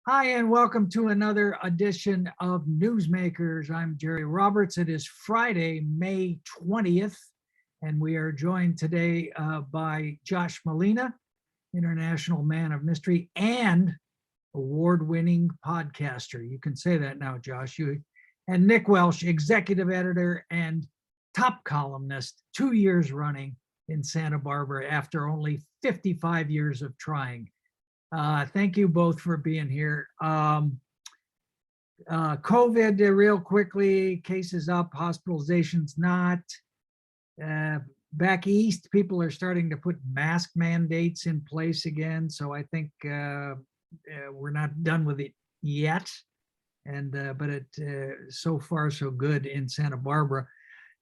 Hi, and welcome to another edition of Newsmakers. I'm Jerry Roberts. It is Friday, May 20th, and we are joined today by Josh Molina, international man of mystery and award-winning podcaster. You can say that now, Josh. And Nick Welsh, executive editor and top columnist, 2 years running in Santa Barbara after only 55 years of trying. Thank you both for being here. COVID, real quickly, cases up, hospitalizations not. Back east, people are starting to put mask mandates in place again. So I think we're not done with it yet. But so far so good in Santa Barbara.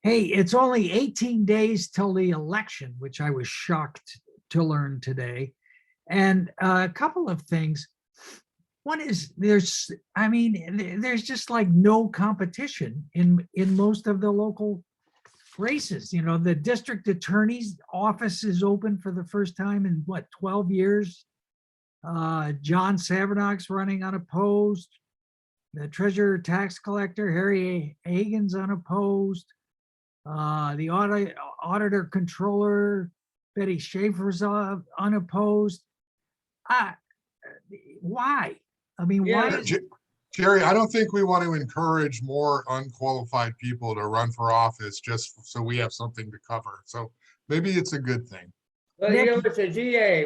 Hey, it's only 18 days till the election, which I was shocked to learn today. And a couple of things. One is there's just like no competition in most of the local races. You know, the district attorney's office is open for the first time in 12 years. John Savernak's running unopposed. The treasurer tax collector, Harry Hagen's unopposed. The auditor controller, Betty Schaefer's unopposed. Why? I mean, why? Jerry, I don't think we want to encourage more unqualified people to run for office just so we have something to cover. So maybe it's a good thing. Well, Nick, you know, with the DA,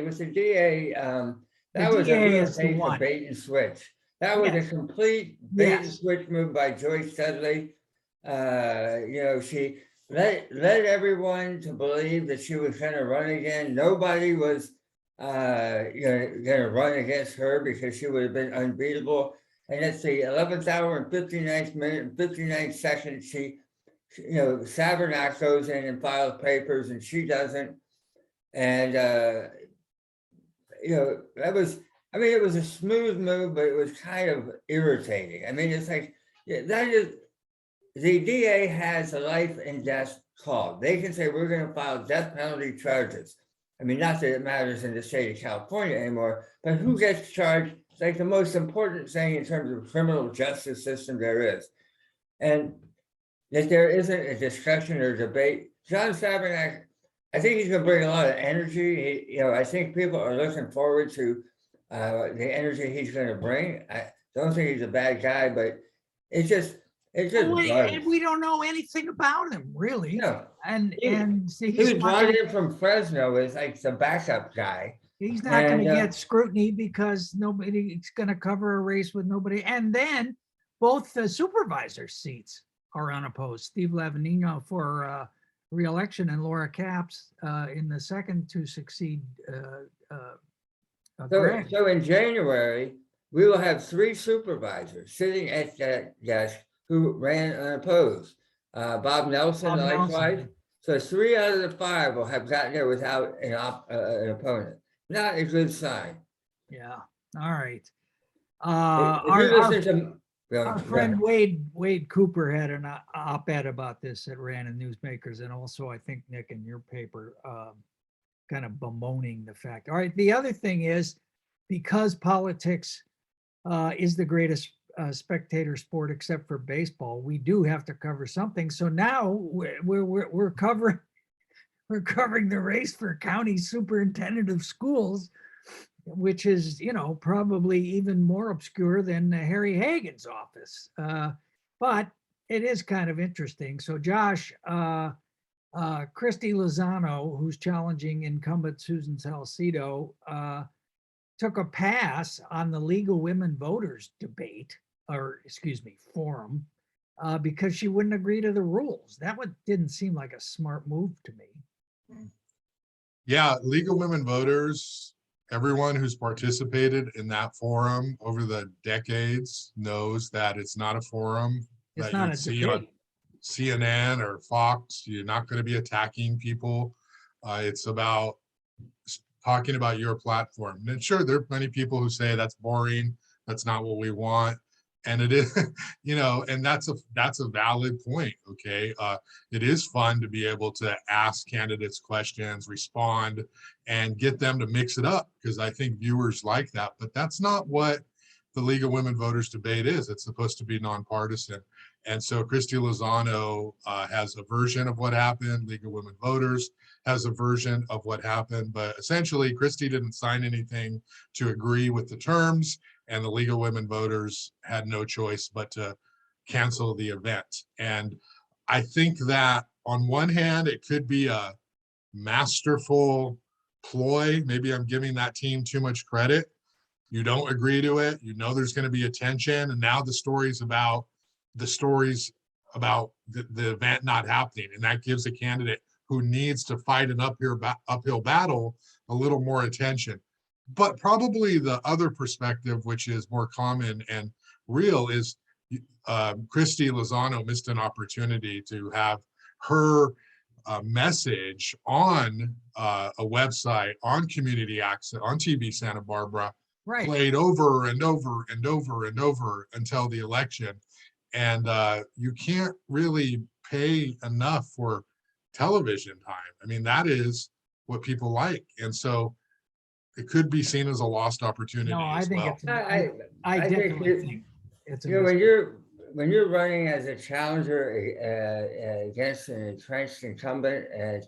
that was a real case of bait and switch. That was a complete bait and switch move by Joyce Dudley. She led everyone to believe that she was going to run again. Nobody was going to run against her because she would have been unbeatable. And it's the 11th hour and 59th minute and 59th second. She Sabernac goes in and files papers and she doesn't. And, it was a smooth move, but it was kind of irritating. I mean, it's like, the DA has a life and death call. They can say, we're going to file death penalty charges. I mean, not that it matters in the state of California anymore, but who gets charged? It's like the most important thing in terms of criminal justice system there is. And that there isn't a discussion or debate. John Sabernac, I think he's going to bring a lot of energy. I think people are looking forward to the energy he's going to bring. I don't think he's a bad guy, but it's just we don't know anything about him, really. No. He was brought in from Fresno as like the backup guy. He's not going to get scrutiny because nobody's going to cover a race with nobody. And then both the supervisor seats are unopposed. Steve Lavanino for re-election and Laura Capps in the second to succeed. So in January, we will have 3 supervisors sitting at that desk who ran unopposed. Bob Nelson, likewise. So 3 out of the 5 will have gotten there without an opponent. Not a good sign. Yeah. All right. Our friend Wade Cooper had an op-ed about this that ran in Newsmakers, and also I think Nick in your paper kind of bemoaning the fact. All right. The other thing is, because politics is the greatest spectator sport except for baseball, we do have to cover something. So now we're covering the race for county superintendent of schools, which is probably even more obscure than Harry Hagen's office, but it is kind of interesting. So Josh, Christy Lazano, who's challenging incumbent Susan Salcido, took a pass on the Legal Women Voters debate, forum, because she wouldn't agree to the rules. That didn't seem like a smart move to me. Yeah, Legal Women Voters, everyone who's participated in that forum over the decades knows that it's not a forum that you'd see on CNN or Fox. You're not going to be attacking people. It's about talking about your platform. And sure, there are many people who say that's boring. That's not what we want. And it is, and that's a valid point. Okay. It is fun to be able to ask candidates questions, respond, and get them to mix it up, because I think viewers like that. But that's not what the League of Women Voters debate is. It's supposed to be nonpartisan. And so Christy Lazano has a version of what happened. League of Women Voters has a version of what happened. But essentially, Christy didn't sign anything to agree with the terms, and the League of Women Voters had no choice but to cancel the event. And I think that on one hand, it could be a masterful ploy. Maybe I'm giving that team too much credit. You don't agree to it. You know there's going to be a tension, and now the stories about the event not happening, and that gives a candidate who needs to fight an uphill battle a little more attention. But probably the other perspective, which is more common and real, is Christy Lazano missed an opportunity to have her message on a website, on community access, on TV Santa Barbara, Right. played over and over and over and over until the election. And you can't really pay enough for television time. I mean, that is what people like. And so it could be seen as a lost opportunity No, I as think well. it's, I I think definitely you- think it's a You know, mistake. when you're running as a challenger against an entrenched incumbent and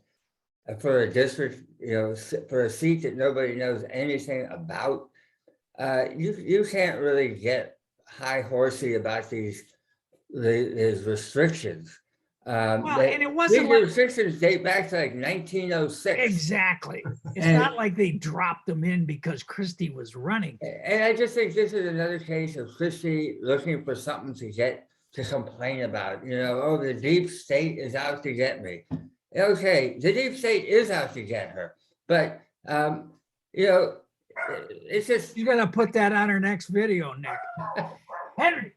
for a district, you know, for a seat that nobody knows anything about, you can't really get high horsey about these restrictions. Well, and it wasn't These like- restrictions date back to like 1906. Exactly. It's And- not like they dropped them in because Christie was running. And I just think this is another case of Christie looking for something to complain about. You know, oh, the deep state is out to get me. Okay, the deep state is out to get her, but you know, it's just. You're gonna put that on our next video, Nick. Henry.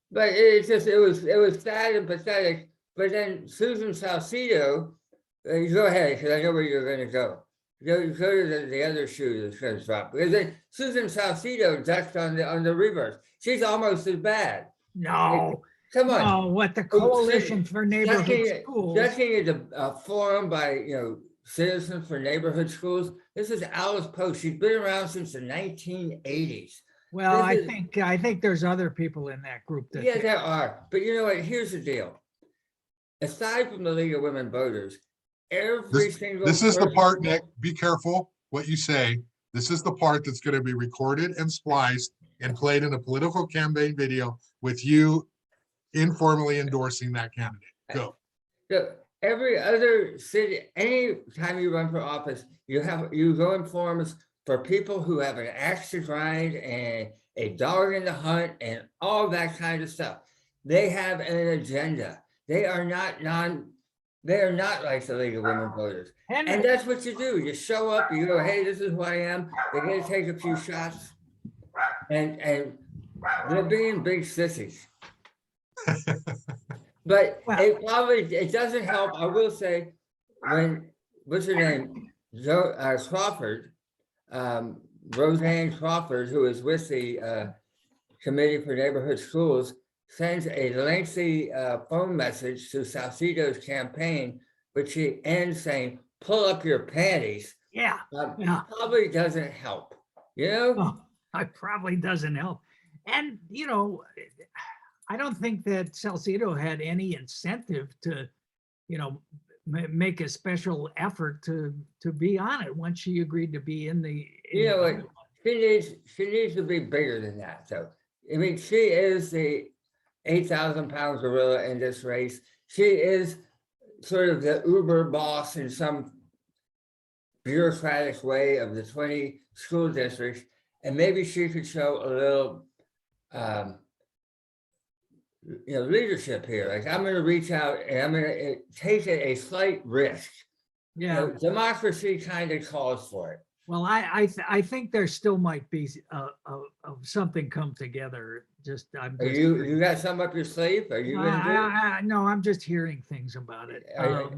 But it was sad and pathetic. But then Susan Salcido, you go ahead because I know where you're going to go. Go to the other shoe that's going to drop, because then Susan Salcido ducked on the reverse. She's almost as bad. No, Come on. no, what the Coalition for Neighborhood Schools. Ducking is a forum by Citizens for Neighborhood Schools. This is Alice Post. She's been around since the 1980s. Well, this I think there's other people in that group that. Yeah, there are. But you know what? Here's the deal. Aside from the League of Women Voters, every single This is the person- part, Nick, be careful what you say. This is the part that's going to be recorded and spliced and played in a political campaign video with you informally endorsing that candidate. Go. So every other city, any time you run for office, you go in forums for people who have an axe to grind and a dog in the hunt and all that kind of stuff. They have an agenda. They are not like the League of Women Voters. And Henry, that's what you do. You show up, you go, hey, this is who I am. They're gonna take a few shots. And they're being big sissies. But Well- it doesn't help. I will say, what's her name? Crawford, Roseanne Crawford, who is with the Committee for Neighborhood Schools, sends a lengthy phone message to Salcido's campaign, which she ends saying, pull up your panties. yeah, yeah. Probably doesn't help, you know? Oh, it probably doesn't help. And, I don't think that Salcido had any incentive to, make a special effort to be on it once she agreed to be in the. You know what? She needs to be bigger than that. So, I mean, she is the 8,000-pound gorilla in this race. She is sort of the Uber boss in some bureaucratic way of the 20 school districts, and maybe she could show a little, leadership here. Like, I'm going to reach out and I'm going to take a slight risk. Yeah. Democracy kind of calls for it. Well, I think there still might be something come together. You got some up your sleeve? Are you going to do? No, I'm just hearing things about it. Are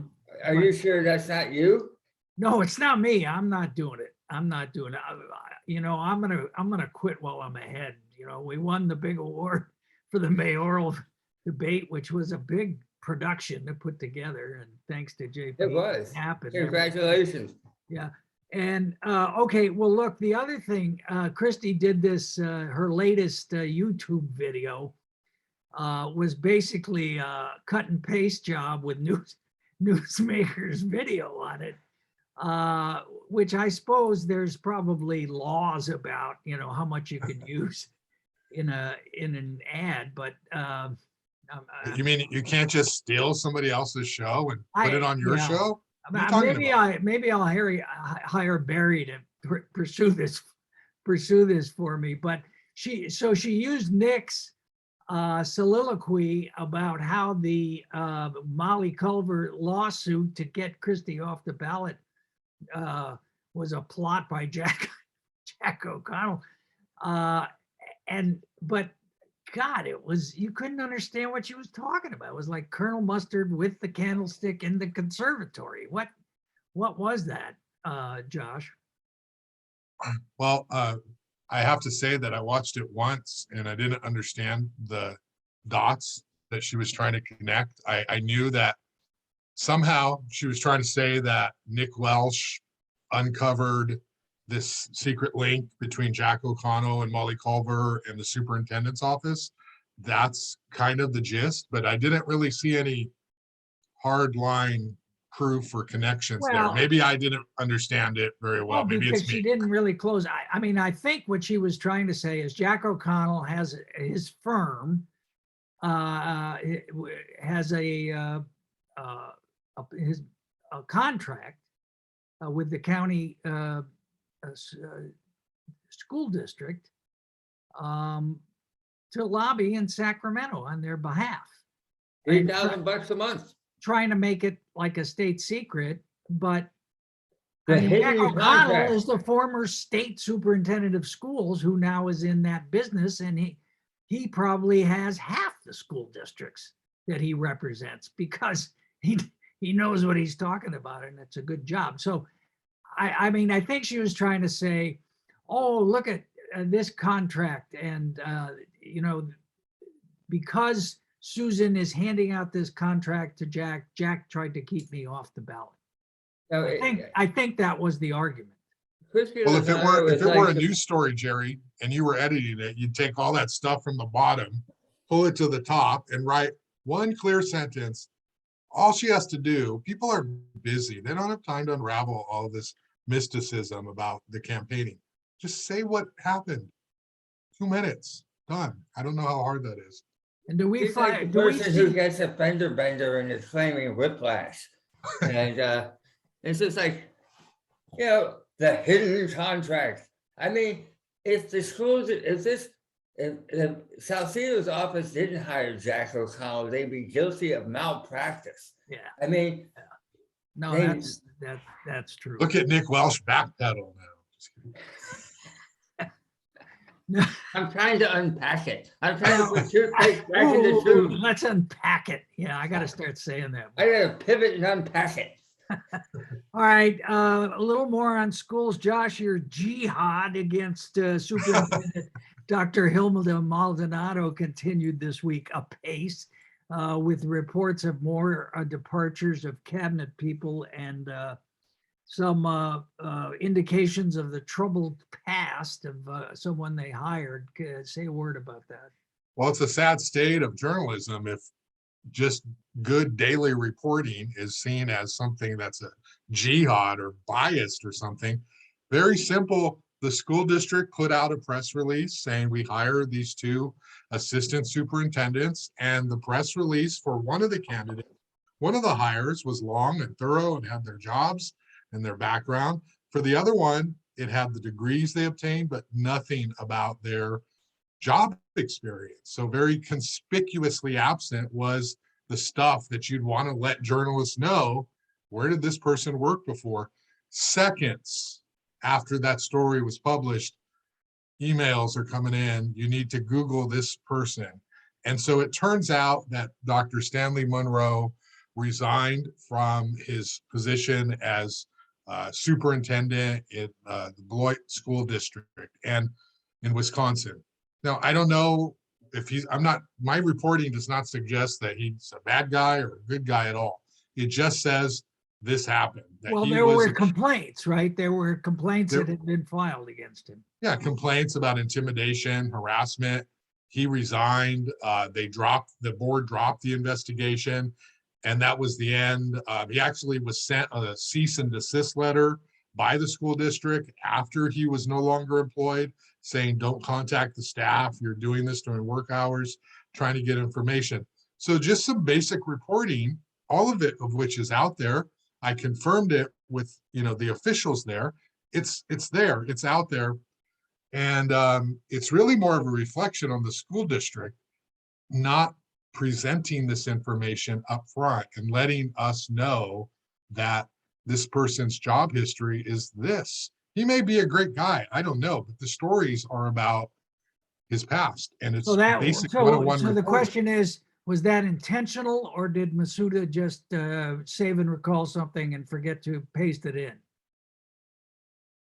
you sure that's not you? No, it's not me. I'm not doing it. I'm gonna quit while I'm ahead. We won the big award for the mayoral debate, which was a big production to put together, and thanks to JP, It was. happened. Congratulations. Yeah. And, okay, well, look, the other thing, Christy did this, her latest YouTube video was basically a cut and paste job with newsmakers video on it, which I suppose there's probably laws about, how much you can use in an ad, but You mean you can't just steal somebody else's show and put it on your yeah. show? What are you talking about? Maybe I'll hire Barry to pursue this for me. But she used Nick's soliloquy about how the Molly Culver lawsuit to get Christie off the ballot was a plot by Jack O'Connell, but God, you couldn't understand what she was talking about. It was like Colonel Mustard with the candlestick in the conservatory. What was that, Josh? Well, I have to say that I watched it once and I didn't understand the dots that she was trying to connect. I knew that somehow she was trying to say that Nick Welsh uncovered this secret link between Jack O'Connell and Molly Culver and the superintendent's office. That's kind of the gist, but I didn't really see any hard line proof or connections there. Maybe I didn't understand it very well. Maybe because it's me. She didn't really close. I mean, I think what she was trying to say is Jack O'Connell has his firm has a contract with the county school district to lobby in Sacramento on their behalf. $3,000 a month. Trying to make it like a state secret, but Jack O'Connell is the former state superintendent of schools who now is in that business, and he probably has half the school districts that he represents because he knows what he's talking about, and it's a good job. So I mean, I think she was trying to say, oh, look at this contract. And, because Susan is handing out this contract to Jack tried to keep me off the ballot. No, I think that was the argument. Well, if it were a news story, Jerry, and you were editing it, you'd take all that stuff from the bottom, pull it to the top, and write one clear sentence. All she has to do, people are busy. They don't have time to unravel all this mysticism about the campaigning. Just say what happened. 2 minutes, done. I don't know how hard that is. And do we find the person who gets a fender bender and is claiming whiplash? And it's just like, the hidden contract. I mean, if the schools, if Salcido's office didn't hire Jack O'Connell, they'd be guilty of malpractice. Yeah. I mean, no, that's true. Look at Nick Welsh backpedal now. I'm trying to unpack it. I'm trying to put toothpaste back in the tube. Let's unpack it. Yeah, I got to start saying that. I got to pivot and unpack it. All right, a little more on schools. Josh, your jihad against Superintendent Dr. Hilda Maldonado continued this week apace with reports of more departures of cabinet people and some indications of the troubled past of someone they hired. Say a word about that. Well, it's a sad state of journalism if just good daily reporting is seen as something that's a jihad or biased or something. Very simple. The school district put out a press release saying we hired these 2 assistant superintendents, and the press release for one of the candidates, one of the hires was long and thorough and had their jobs and their background. For the other one, it had the degrees they obtained, but nothing about their job experience. So very conspicuously absent was the stuff that you'd want to let journalists know. Where did this person work before? Seconds after that story was published, emails are coming in. You need to Google this person. And so it turns out that Dr. Stanley Monroe resigned from his position as superintendent in the Beloit School District and in Wisconsin. Now, I don't know if my reporting does not suggest that he's a bad guy or a good guy at all. It just says this happened. That Well, he there was were complaints, right? There were complaints There- that had been filed against him. Yeah, complaints about intimidation, harassment. He resigned. The board dropped the investigation, and that was the end. He actually was sent a cease and desist letter by the school district after he was no longer employed, saying, don't contact the staff. You're doing this during work hours, trying to get information. So just some basic reporting, all of it of which is out there. I confirmed it with, the officials there. It's there, it's out there. And it's really more of a reflection on the school district not presenting this information up front and letting us know that this person's job history is this. He may be a great guy, I don't know, but the stories are about his past, and it's So that, basic so, 101 so the reporting. question is, was that intentional, or did Masuda just save and recall something and forget to paste it in?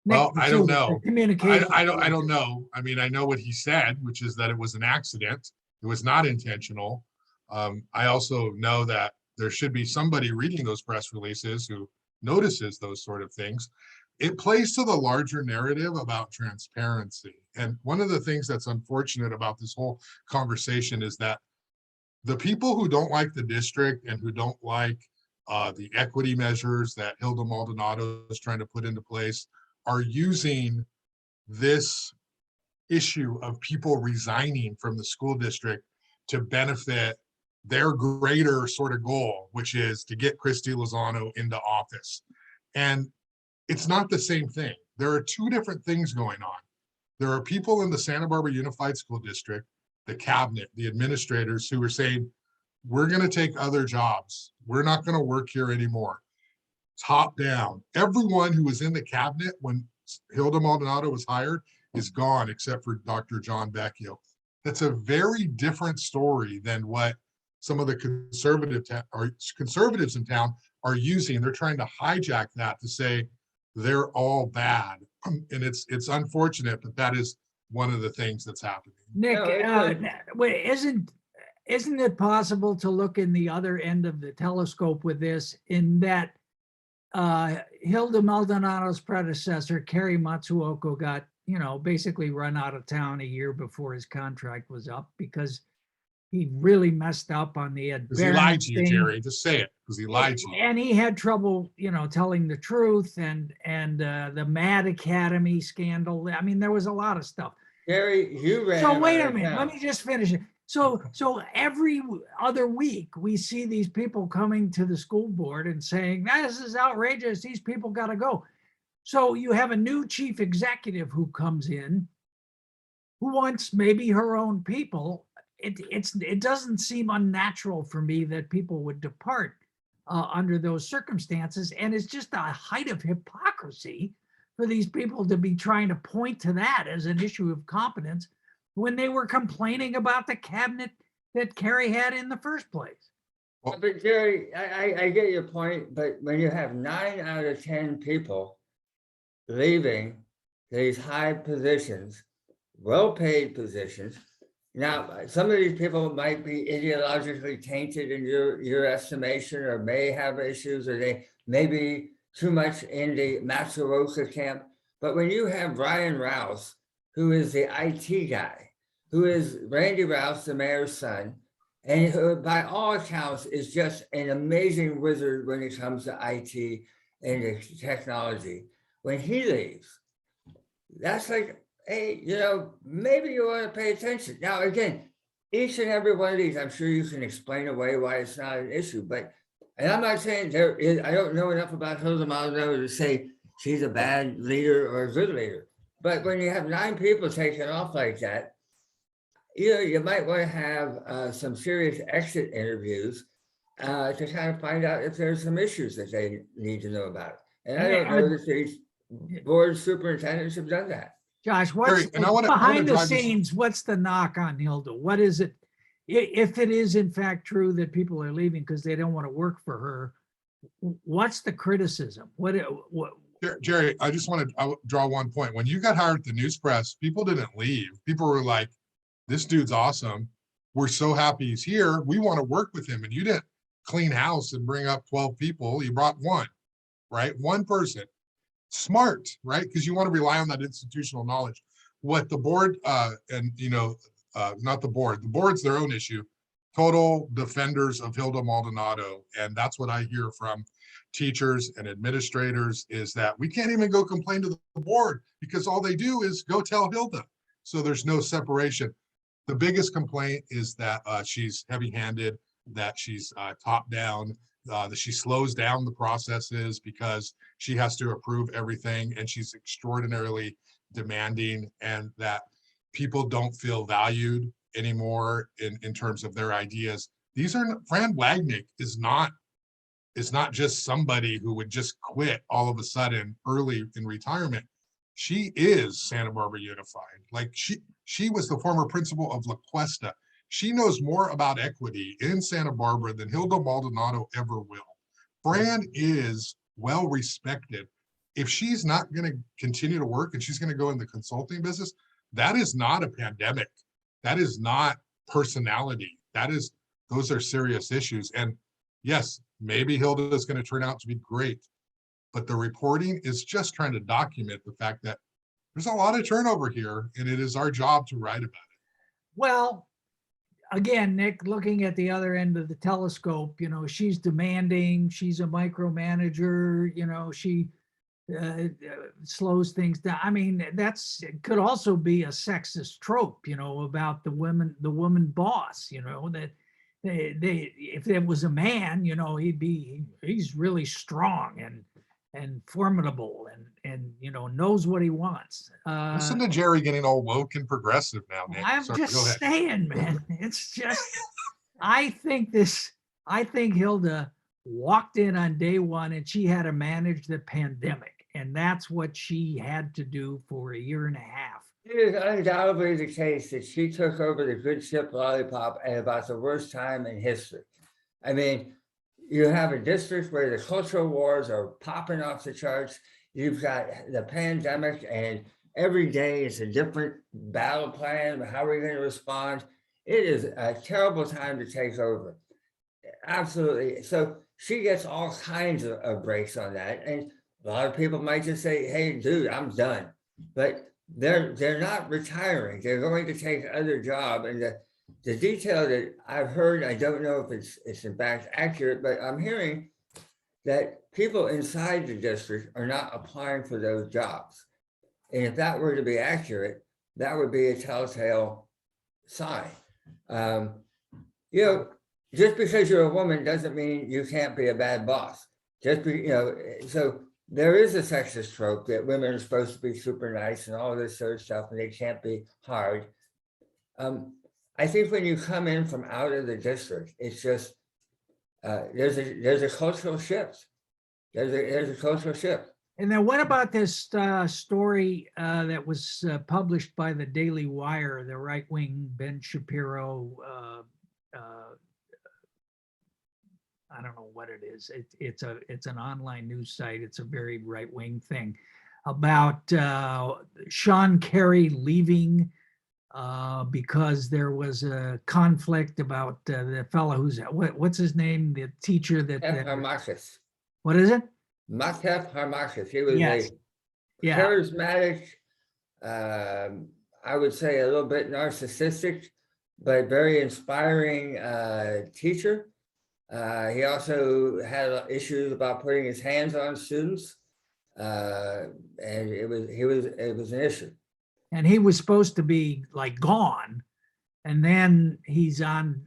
Well, Nick I don't Masuda, the know. communication I don't director. know. I mean, I know what he said, which is that it was an accident. It was not intentional. I also know that there should be somebody reading those press releases who notices those sort of things. It plays to the larger narrative about transparency. And one of the things that's unfortunate about this whole conversation is that the people who don't like the district and who don't like the equity measures that Hilda Maldonado is trying to put into place are using this issue of people resigning from the school district to benefit their greater sort of goal, which is to get Christy Lazano into office. And it's not the same thing. There are two different things going on. There are people in the Santa Barbara Unified School District, the cabinet, the administrators, who are saying, we're going to take other jobs. We're not going to work here anymore. Top down. Everyone who was in the cabinet when Hilda Maldonado was hired is gone, except for Dr. John Vecchio. That's a very different story than what some of the conservatives in town are using. They're trying to hijack that to say they're all bad. And it's unfortunate, but that is one of the things that's happening. Nick, No, wait, isn't it possible to look in the other end of the telescope with this, in that Hilda Maldonado's predecessor, Kerry Matsuoko, got, basically run out of town a year before his contract was up because he really messed up on the Ed Because he Barron lied to you, thing. Jerry. Just say it, because he lied to you. And he had trouble, telling the truth, and the Mad Academy scandal. I mean, there was a lot of stuff. Gary, you ran. So him wait out a of minute, town. let me just finish it. So every other week, we see these people coming to the school board and saying, this is outrageous, these people got to go. So you have a new chief executive who comes in, who wants maybe her own people. It doesn't seem unnatural for me that people would depart under those circumstances. And it's just a height of hypocrisy for these people to be trying to point to that as an issue of competence when they were complaining about the cabinet that Kerry had in the first place. But Jerry, I get your point, but when you have 9 out of 10 people leaving these high positions, well-paid positions, now some of these people might be ideologically tainted in your estimation, or may have issues, or they may be too much in the Matsuoka camp. But when you have Brian Rouse, who is the IT guy, who is Randy Rouse, the mayor's son, and who, by all accounts, is just an amazing wizard when it comes to IT and technology. When he leaves, that's like, hey, maybe you want to pay attention. Now, again, each and every one of these, I'm sure you can explain away why it's not an issue. And I'm not saying I don't know enough about Hilda Maldonado to say she's a bad leader or a good leader. But when you have 9 people taking off like that, you might want to have some serious exit interviews to kind of find out if there's some issues that they need to know about. And I don't know that these board superintendents have done that. Josh, what's Jerry, and I wanna behind the drive this- scenes? What's the knock on Hilda? What is it? If it is in fact true that people are leaving because they don't want to work for her, what's the criticism? What Jerry, I just want to draw one point. When you got hired at the news press, people didn't leave. People were like, this dude's awesome. We're so happy he's here. We want to work with him. And you didn't clean house and bring up 12 people. You brought 1. right? One person, smart, right? Because you want to rely on that institutional knowledge. What the board, and not the board's their own issue, total defenders of Hilda Maldonado. And that's what I hear from teachers and administrators, is that we can't even go complain to the board because all they do is go tell Hilda. So there's no separation. The biggest complaint is that she's heavy-handed, that she's top-down, that she slows down the processes because she has to approve everything, and she's extraordinarily demanding, and that people don't feel valued anymore in terms of their ideas. Fran Wagnick is not just somebody who would just quit all of a sudden early in retirement. She is Santa Barbara Unified. Like she was the former principal of La Cuesta. She knows more about equity in Santa Barbara than Hilda Maldonado ever will. Fran is well respected. If she's not going to continue to work and she's going to go in the consulting business, that is not a pandemic. That is not personality. Those are serious issues. And yes, maybe Hilda is going to turn out to be great, but the reporting is just trying to document the fact that there's a lot of turnover here, and it is our job to write about it. Well, again, Nick, looking at the other end of the telescope, she's demanding, she's a micromanager, she slows things down. I mean, it could also be a sexist trope, about the woman boss, that if it was a man, he's really strong and formidable and knows what he wants. Listen to Jerry getting all woke and progressive now, Nick. I'm Sorry, just saying, man, it's just, I think Hilda walked in on day one and she had to manage the pandemic. And that's what she had to do for a year and a half. It is undoubtedly the case that she took over the good ship Lollipop at about the worst time in history. I mean, you have a district where the cultural wars are popping off the charts. You've got the pandemic, and every day is a different battle plan. How are we going to respond? It is a terrible time to take over. Absolutely. So she gets all kinds of breaks on that. And a lot of people might just say, hey, dude, I'm done. But they're not retiring. They're going to take other job. And the detail that I've heard, I don't know if it's in fact accurate, but I'm hearing that people inside the district are not applying for those jobs. And if that were to be accurate, that would be a telltale sign. Just because you're a woman doesn't mean you can't be a bad boss. So there is a sexist trope that women are supposed to be super nice and all this sort of stuff, and they can't be hard. I think when you come in from out of the district, it's just there's a cultural shift. There's a cultural shift. And then what about this story that was published by the Daily Wire, the right-wing Ben Shapiro? I don't know what it is. It's an online news site. It's a very right-wing thing about Sean Carey leaving because there was a conflict about the fellow who's what's his name, the teacher that. Harmakis. What is it? Makhef Harmakis. He was Yes. a charismatic, I would say a little bit narcissistic, but very inspiring teacher. He also had issues about putting his hands on students, and it was an issue. And he was supposed to be like gone, and then he's on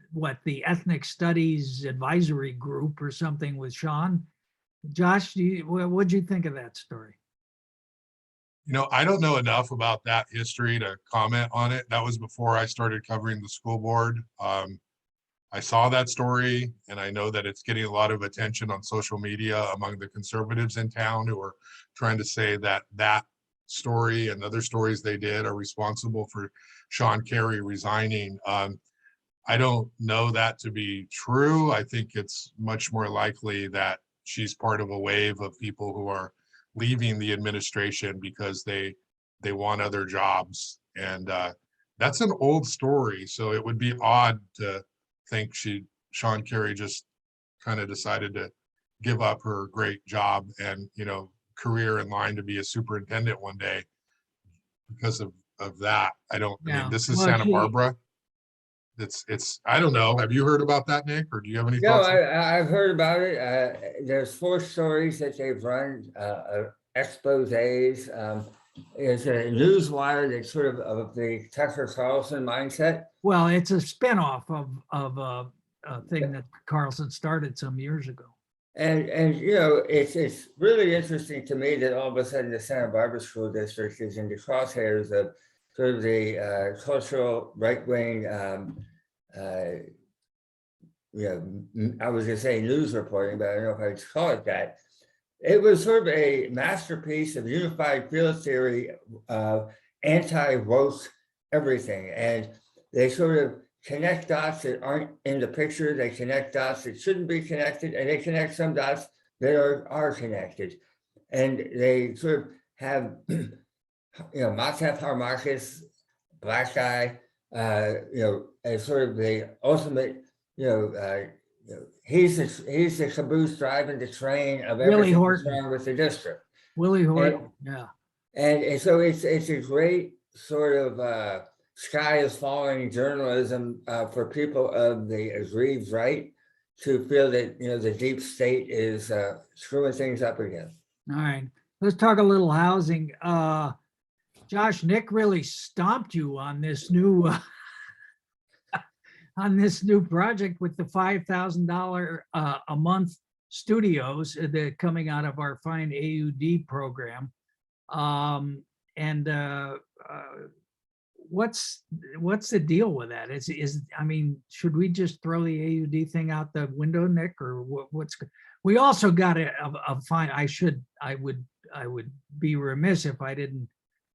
the Ethnic Studies Advisory Group or something with Sean. Josh, what'd you think of that story? I don't know enough about that history to comment on it. That was before I started covering the school board. I saw that story, and I know that it's getting a lot of attention on social media among the conservatives in town who are trying to say that story and other stories they did are responsible for Sean Carey resigning. I don't know that to be true. I think it's much more likely that she's part of a wave of people who are leaving the administration because they want other jobs. And that's an old story. So it would be odd to think Sean Carey just kind of decided to give up her great job and, you know, career in line to be a superintendent one day because of that. I Yeah. mean, this is Well, Santa Barbara. It's, I don't know. Have you heard about that, Nick, or do you have any No, thoughts? I've heard about it. There's 4 stories that they've run, exposés. It's a newswire that's sort of the Tucker Carlson mindset. Well, it's a spinoff of a thing that Carlson started some years ago. And you know, it's really interesting to me that all of a sudden the Santa Barbara School District is in the crosshairs of sort of the cultural right-wing, you know, I was gonna say news reporting, but I don't know if I'd call it that. It was sort of a masterpiece of unified field theory, anti-woke everything. And they sort of connect dots that aren't in the picture. They connect dots that shouldn't be connected, and they connect some dots that are connected. And they sort of have, you know, Matzef Harmarkis, black guy, you know, as sort of the ultimate, you know, he's the caboose driving the train of Willie everything that's Horton. wrong with the district. Willie Horton, yeah. And so it's a great sort of sky is falling journalism for people of the aggrieved right to feel that, you know, the deep state is screwing things up again. All right, let's talk a little housing. Josh, Nick really stomped you on this new on this new project with the $5,000 a month studios that coming out of our fine AUD program. What's the deal with that? I mean, should we just throw the AUD thing out the window, Nick, or what's? We also got a fine. I would be remiss if I didn't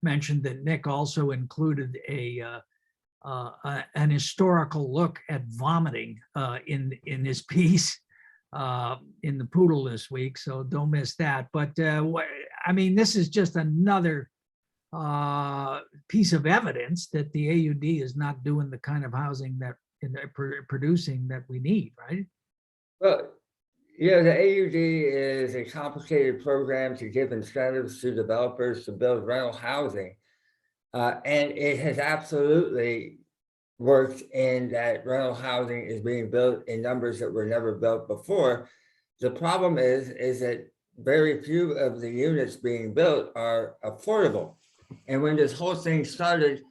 mention that Nick also included an historical look at vomiting in his piece in the Poodle this week, so don't miss that. But I mean, this is just another piece of evidence that the AUD is not doing the kind of housing that producing that we need, right? Well, you know, the AUD is a complicated program to give incentives to developers to build rental housing. And it has absolutely worked in that rental housing is being built in numbers that were never built before. The problem is that very few of the units being built are affordable. And when this whole thing started,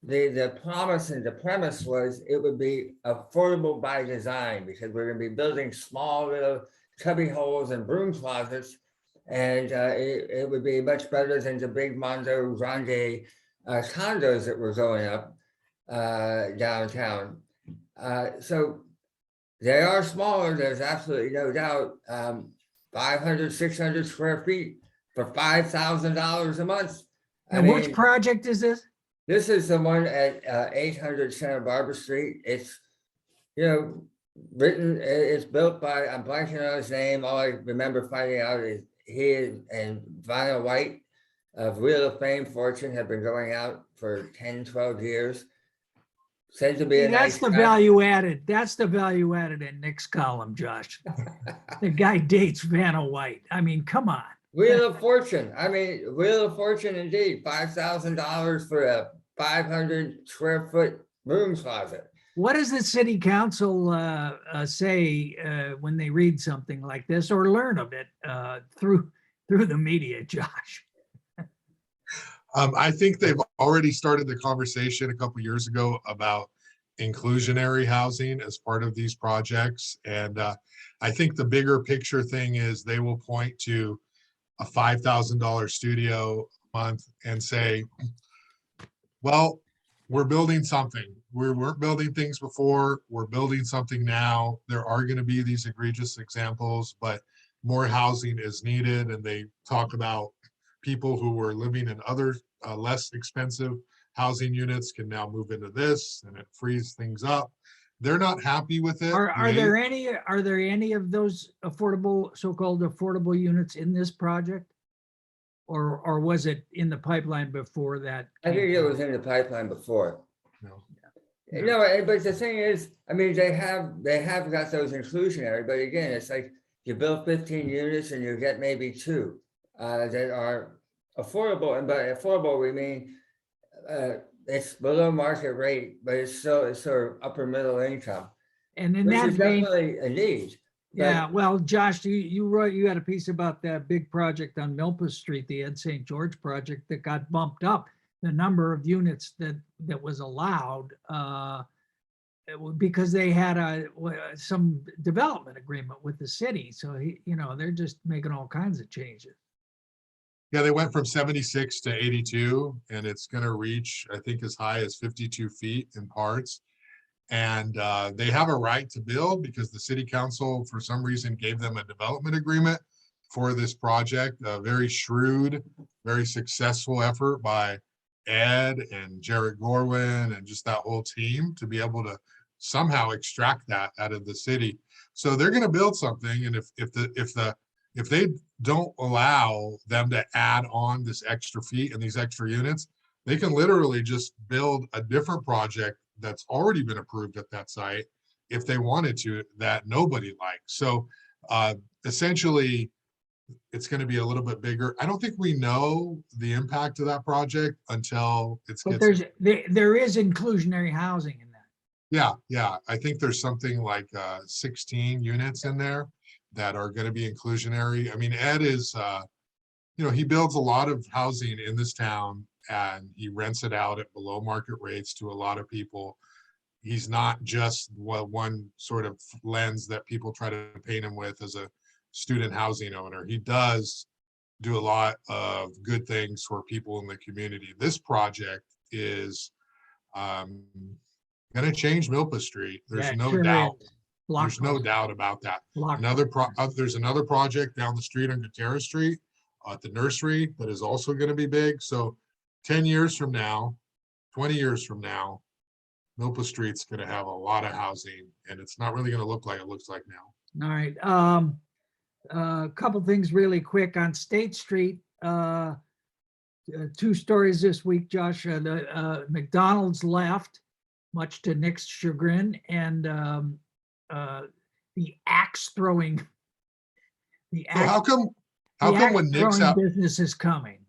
the promise and the premise was it would be affordable by design because we're going to be building small little cubby holes and broom closets. And it would be much better than the big Mondo Grande condos that were going up downtown. So they are smaller, there's absolutely no doubt. 500, 600 square feet for $5,000 a month. And which project is this? This is the one at 800 Santa Barbara Street. It's, you know, it's built by, I'm blanking on his name. All I remember finding out is he and Vinyl White of Wheel of Fame Fortune have been going out for 10, 12 years. Said to be That's the value added. That's the value added in Nick's column, Josh. The guy dates Vanna White. I mean, come on. Wheel of Fortune. I mean, Wheel of Fortune indeed. $5,000 for a 500 square foot room closet. What does the city council say when they read something like this or learn of it through the media, Josh? I think they've already started the conversation a couple years ago about inclusionary housing as part of these projects. And I think the bigger picture thing is they will point to a $5,000 studio a month and say, well, we're building something. We weren't building things before, we're building something now. There are going to be these egregious examples, but more housing is needed. And they talk about people who were living in other less expensive housing units can now move into this, and it frees things up. They're not happy with it. Are there any of those affordable, so-called affordable units in this project? Or was it in the pipeline before that? I think it was in the pipeline before. No. No, but the thing is, I mean, they have got those inclusionary, but again, it's like you build 15 units and you get maybe 2 that are affordable. And by affordable, we mean it's below market rate, but it's sort of upper middle income, And in which that is vein, definitely a need. But yeah, well, Josh, you had a piece about that big project on Milpas Street, the Ed St. George project that got bumped up. The number of units that was allowed because they had some development agreement with the city. So they're just making all kinds of changes. Yeah, they went from 76 to 82, and it's going to reach, I think, as high as 52 feet in parts. And they have a right to build because the city council, for some reason, gave them a development agreement for this project. A very shrewd, very successful effort by Ed and Jarrett Gorwin and just that whole team to be able to somehow extract that out of the city. So they're going to build something, and if they don't allow them to add on this extra feet and these extra units, they can literally just build a different project that's already been approved at that site if they wanted to, that nobody likes. So essentially, it's going to be a little bit bigger. I don't think we know the impact of that project until it's. But there is inclusionary housing in that. Yeah. I think there's something like 16 units in there that are going to be inclusionary. I mean, Ed is, he builds a lot of housing in this town and he rents it out at below market rates to a lot of people. He's not just one sort of lens that people try to paint him with as a student housing owner. He does do a lot of good things for people in the community. This project is going to change Milpas Street. There's no doubt. There's no doubt about that. There's another project down the street on Gutierrez Street at the nursery that is also going to be big. So 10 years from now, 20 years from now, Milpas Street's going to have a lot of housing, and it's not really going to look like it looks like now. All right. A couple things really quick on State Street. 2 stories this week, Josh. The McDonald's left, much to Nick's chagrin, and the axe throwing. So how come when Nick's out, business is coming?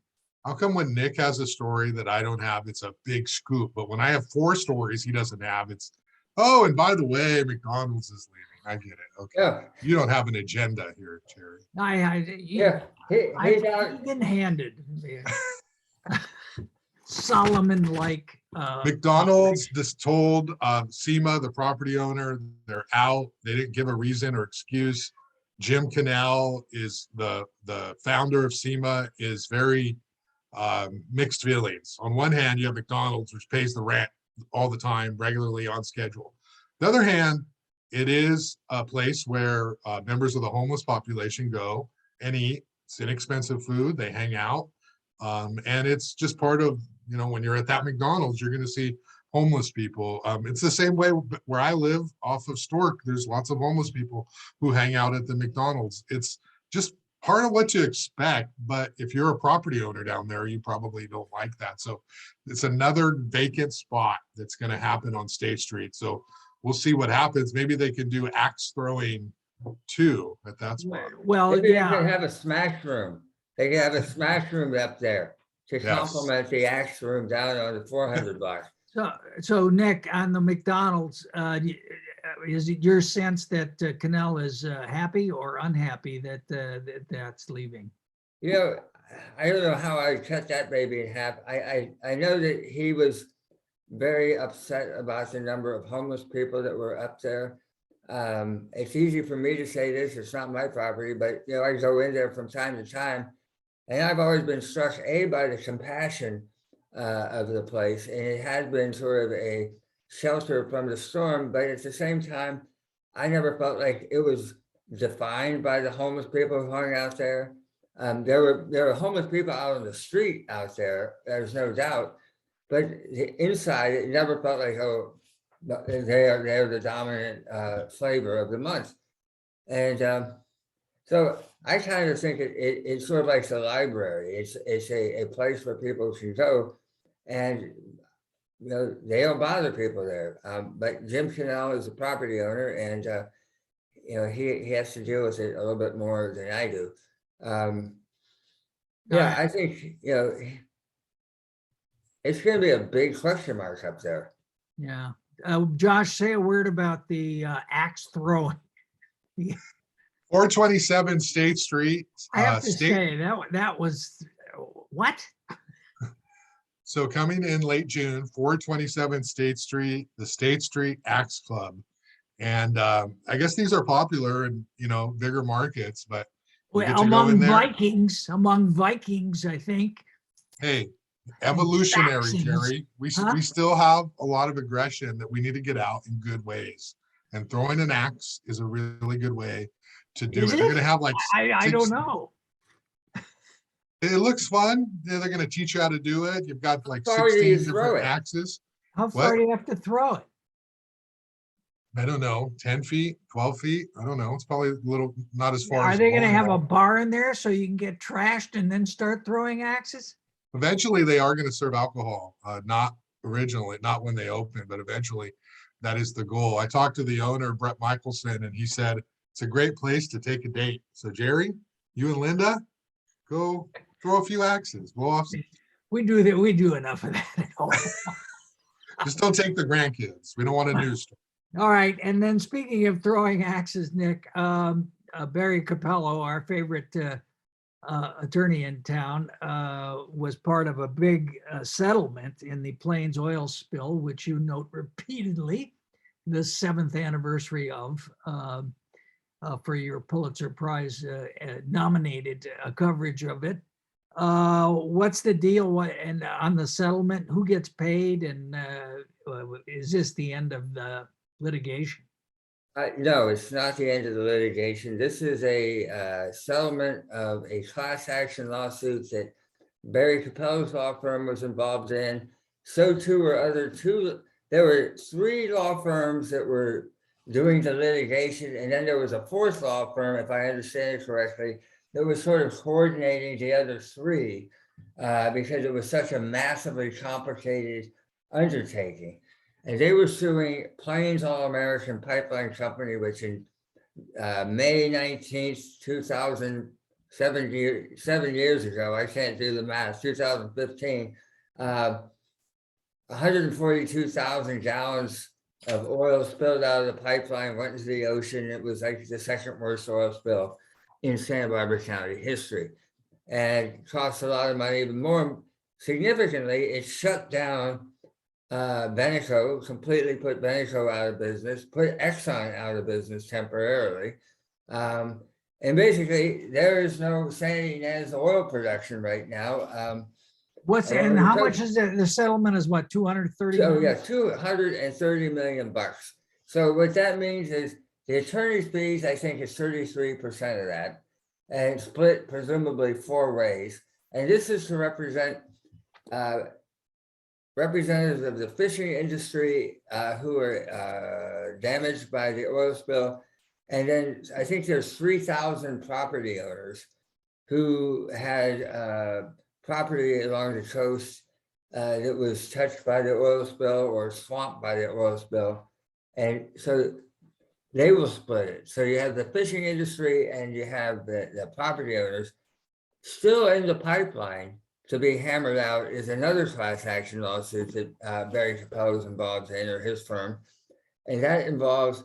how come when Nick has a story that I don't have, it's a big scoop, but when I have 4 stories he doesn't have, it's, oh, and by the way, McDonald's is leaving. I get it. Okay. Yeah. You don't have an agenda here, Terry. He's out. Even-handed. Solomon-like. McDonald's just told SEMA, the property owner, they're out. They didn't give a reason or excuse. Jim Cannell is the founder of SEMA, is very mixed feelings. On one hand, you have McDonald's, which pays the rent all the time, regularly on schedule. The other hand, it is a place where members of the homeless population go and eat. It's inexpensive food. They hang out. And it's just part of, when you're at that McDonald's, you're going to see homeless people. It's the same way where I live off of Stork. There's lots of homeless people who hang out at the McDonald's. It's just part of what you expect. But if you're a property owner down there, you probably don't like that. So it's another vacant spot that's going to happen on State Street. So we'll see what happens. Maybe they can do axe throwing too at that spot. Well, Maybe yeah. they can have a smash room. They can have a smash room up there to complement the axe room down on the 400 block. So Nick, on the McDonald's, is it your sense that Cannell is happy or unhappy that that's leaving? I don't know how I cut that baby in half. I know that he was very upset about the number of homeless people that were up there. It's easy for me to say this, it's not my property, but I go in there from time to time, and I've always been struck by the compassion of the place, and it has been sort of a shelter from the storm, but at the same time, I never felt like it was defined by the homeless people who hung out there. There were homeless people out on the street out there, there's no doubt, but inside it never felt like, oh, they're the dominant flavor of the month. And so I kind of think it's sort of like the library. It's a place where people can go, and they don't bother people there. But Jim Cannell is the property owner, and he has to deal with it a little bit more than I do. Yeah, I think, it's gonna be a big question mark up there. Yeah. Josh, say a word about the axe throwing. 427 State Street. I have to State, say that was what? so coming in late June, 427 State Street, the State Street Axe Club. And I guess these are popular in, bigger markets, but you get to go in there. Among Vikings, I think. Hey, evolutionary, Saxons. Jerry. We Huh? still have a lot of aggression that we need to get out in good ways. And throwing an axe is a really good way to do Is it. They're it? going to have like I don't know. It looks fun. They're going to teach you how to do it. You've got like How far do you 16 throw different it? axes. How far do you have to throw it? I don't know, 10 feet, 12 feet. I don't know. It's probably a little, not as far Are as. they going to bowling have a ball. bar in there so you can get trashed and then start throwing axes? Eventually, they are going to serve alcohol. Not originally, not when they open, but eventually, that is the goal. I talked to the owner, Brett Michelson, and he said it's a great place to take a date. So Jerry, you and Linda, go throw a few axes. We'll off. We do that. We do enough of that at home. Just don't take the grandkids. We don't want a news story. All right. And then speaking of throwing axes, Nick, Barry Cappello, our favorite attorney in town, was part of a big settlement in the Plains oil spill, which you note repeatedly, the 7th anniversary of, for your Pulitzer Prize nominated coverage of it. What's the deal? And on the settlement, who gets paid? And is this the end of the litigation? No, it's not the end of the litigation. This is a settlement of a class action lawsuit that Barry Cappello's law firm was involved in. So too were there were 3 law firms that were doing the litigation, and then there was a 4th law firm, if I understand it correctly, that was sort of coordinating the other 3 because it was such a massively complicated undertaking. And they were suing Plains All American Pipeline Company, which in May 19th, 2007, 7 years ago, I can't do the math, 2015, 142,000 gallons of oil spilled out of the pipeline, went into the ocean. It was like the 2nd worst oil spill in Santa Barbara County history. And cost a lot of money, but more significantly, it shut down Veneco, completely put Veneco out of business, put Exxon out of business temporarily. And basically, there is no Santa Ynez oil production right now. And how much is it? The settlement is what, 230 So million? yeah, $230 million. So what that means is the attorney's fees, I think, is 33% of that, and split presumably 4 ways. And this is to represent representatives of the fishing industry who are damaged by the oil spill. And then I think there's 3,000 property owners who had property along the coast that was touched by the oil spill or swamped by the oil spill. And so they will split it. So you have the fishing industry and you have the property owners. Still in the pipeline to be hammered out is another class action lawsuit that Barry Cappello is involved in, or his firm. And that involves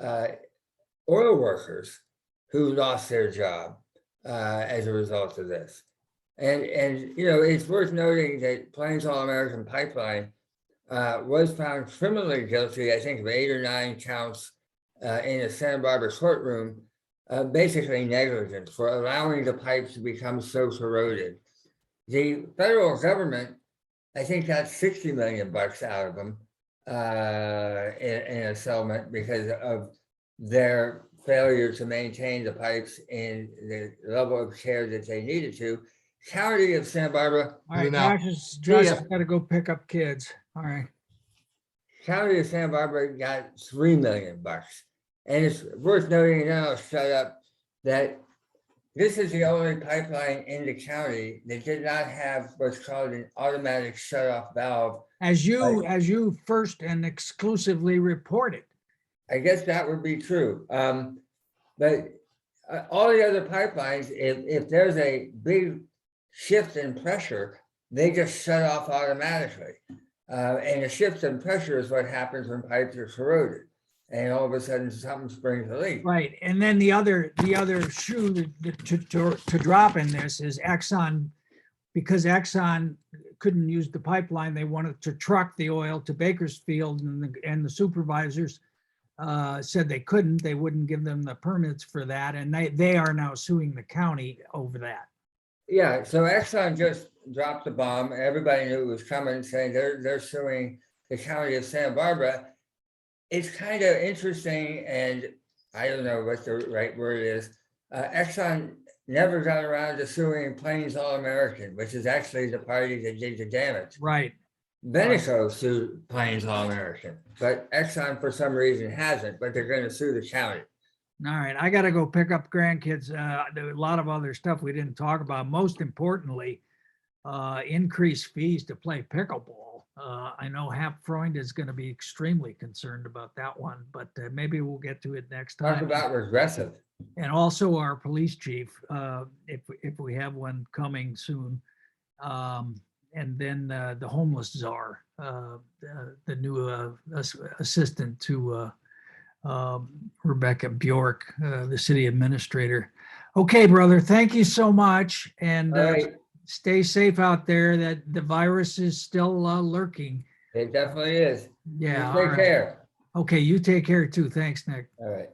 oil workers who lost their job as a result of this. And it's worth noting that Plains All American Pipeline was found criminally guilty, I think, of 8 or 9 counts in a Santa Barbara courtroom, basically negligence for allowing the pipes to become so corroded. The federal government, I think, got $60 million out of them in a settlement because of their failure to maintain the pipes in the level of care that they needed to. County of Santa Barbara. All right, Now- Josh has got to go pick up kids. All right. County of Santa Barbara got $3 million. And it's worth noting, and then I'll shut up, that this is the only pipeline in the county that did not have what's called an automatic shutoff valve. As you first and exclusively reported. I guess that would be true. But all the other pipelines, if there's a big shift in pressure, they just shut off automatically. And the shift in pressure is what happens when pipes are corroded. And all of a sudden something springs a leak. Right, and then the other shoe to drop in this is Exxon, because Exxon couldn't use the pipeline, they wanted to truck the oil to Bakersfield, and the supervisors said they couldn't, they wouldn't give them the permits for that, and they are now suing the county over that. Yeah, so Exxon just dropped the bomb. Everybody knew it was coming, saying they're suing the county of Santa Barbara. It's kind of interesting, and I don't know what the right word is. Exxon never got around to suing Plains All American, which is actually the party that did the damage. Right. Veneco sued Plains All American, but Exxon for some reason hasn't, but they're going to sue the county. All right, I got to go pick up grandkids. There are a lot of other stuff we didn't talk about. Most importantly, increased fees to play pickleball. I know Hap Freund is going to be extremely concerned about that one, but maybe we'll get to it next time. Talk about regressive. And also our police chief, if we have one coming soon. And then the homeless czar, the new assistant to Rebecca Bjork, the city administrator. Okay, brother, thank you so much. And All right. Stay safe out there. That the virus is still lurking. It definitely is. Yeah. You take care. Okay, you take care too. Thanks, Nick. All right.